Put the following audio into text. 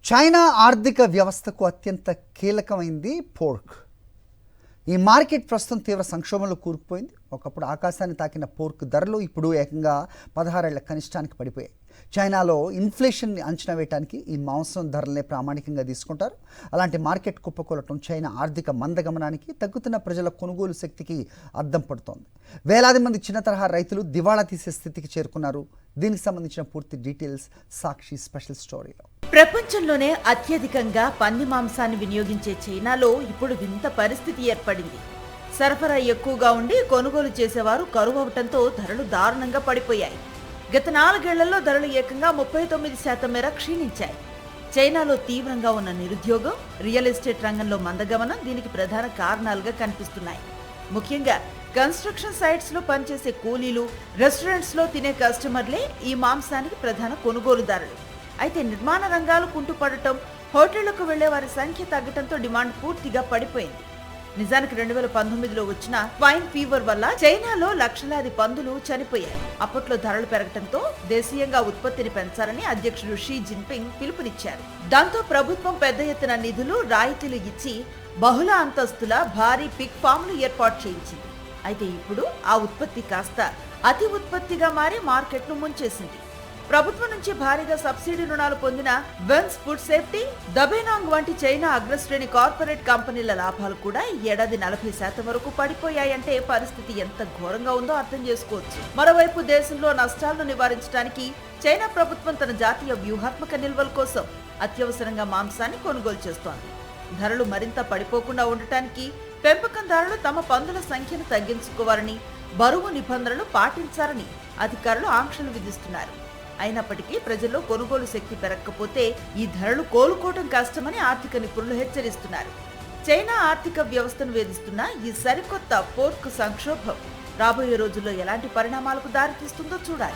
China ఆర్థిక వ్యవస్థకు అత్యంత కీలకమైంది పోర్క్. ఈ మార్కెట్ ప్రస్తుతం తీవ్ర సంక్షోభంలో కూరుకుపోయింది. ఒకప్పుడు ఆకాశాన్ని తాకిన పోర్క్ ధరలు ఇప్పుడు ఏకంగా 16 ఏళ్ల కనిష్టానికి పడిపోయాయి. చైనాలో ఇన్ఫ్లేషన్ని అంచనా వేయడానికి ఈ మాంసం ధరలనే ప్రామాణికంగా తీసుకుంటారు. అలాంటి మార్కెట్ కుప్పకూలటం చైనా ఆర్థిక మందగమనానికి, తగ్గుతున్న ప్రజల కొనుగోలు శక్తికి అద్దం పడుతోంది. వేలాది మంది చిన్న తరహా రైతులు దివాళా తీసే స్థితికి చేరుకున్నారు. దీనికి సంబంధించిన పూర్తి డీటెయిల్స్ సాక్షి స్పెషల్ స్టోరీలో. ప్రపంచంలోనే అత్యధికంగా పంది మాంసాన్ని వినియోగించే చైనాలో ఇప్పుడు వింత పరిస్థితి ఏర్పడింది. సరఫరా ఎక్కువగా ఉండి కొనుగోలు చేసేవారు కరువవటంతో ధరలు దారుణంగా పడిపోయాయి. గత 4 ఏళ్లలో ధరలు ఏకంగా 39% మేర క్షీణించాయి. చైనాలో తీవ్రంగా ఉన్న నిరుద్యోగం, రియల్ ఎస్టేట్ రంగంలో మందగమనం దీనికి ప్రధాన కారణాలుగా కనిపిస్తున్నాయి. ముఖ్యంగా కన్స్ట్రక్షన్ సైట్స్ లో పనిచేసే కూలీలు, రెస్టారెంట్స్ లో తినే కస్టమర్లే ఈ మాంసానికి ప్రధాన కొనుగోలుదారులు. అయితే నిర్మాణ రంగాలు కుంటుపడటం, హోటళ్లకు వెళ్లే వారి సంఖ్య తగ్గటంతో డిమాండ్ పూర్తిగా పడిపోయింది. నిజానికి 2019లో వచ్చిన స్వైన్ ఫీవర్ వల్ల చైనాలో లక్షలాది పందులు చనిపోయాయి. అప్పట్లో ధరలు పెరగటంతో దేశీయంగా ఉత్పత్తిని పెంచాలని అధ్యక్షుడు షీ జిన్పింగ్ పిలుపునిచ్చారు. దాంతో ప్రభుత్వం పెద్ద ఎత్తున నిధులు, రాయితీలు ఇచ్చి బహుళ అంతస్తుల భారీ పిగ్ ఫామ్లు ఏర్పాటు చేయించింది. అయితే ఇప్పుడు ఆ ఉత్పత్తి కాస్త అతి ఉత్పత్తిగా మారి మార్కెట్ను ముంచేసింది. ప్రభుత్వం నుంచి భారీగా సబ్సిడీ రుణాలు పొందిన వెన్స్ ఫుడ్ సేఫ్టీ, దబేనాంగ్ వంటి చైనా అగ్రశ్రేణి కార్పొరేట్ కంపెనీల లాభాలు కూడా ఈ ఏడాది 40% వరకు పడిపోయాయంటే పరిస్థితి ఎంత ఘోరంగా ఉందో అర్థం చేసుకోవచ్చు. మరోవైపు దేశంలో నష్టాలను నివారించడానికి చైనా ప్రభుత్వం తన జాతీయ వ్యూహాత్మక నిల్వల కోసం అత్యవసరంగా మాంసాన్ని కొనుగోలు చేస్తోంది. ధరలు మరింత పడిపోకుండా ఉండటానికి పెంపకందారులు తమ పందుల సంఖ్యను తగ్గించుకోవాలని, బరువు నిబంధనలు పాటించాలని అధికారులు ఆంక్షలు విధిస్తున్నారు. అయినప్పటికీ ప్రజల్లో కొనుగోలు శక్తి పెరగకపోతే ఈ ధరలు కోలుకోవడం కష్టమని ఆర్థిక నిపుణులు హెచ్చరిస్తున్నారు. చైనా ఆర్థిక వ్యవస్థను వేధిస్తున్న ఈ సరికొత్త పోర్క్ సంక్షోభం రాబోయే రోజుల్లో ఎలాంటి పరిణామాలకు దారితీస్తుందో చూడాలి.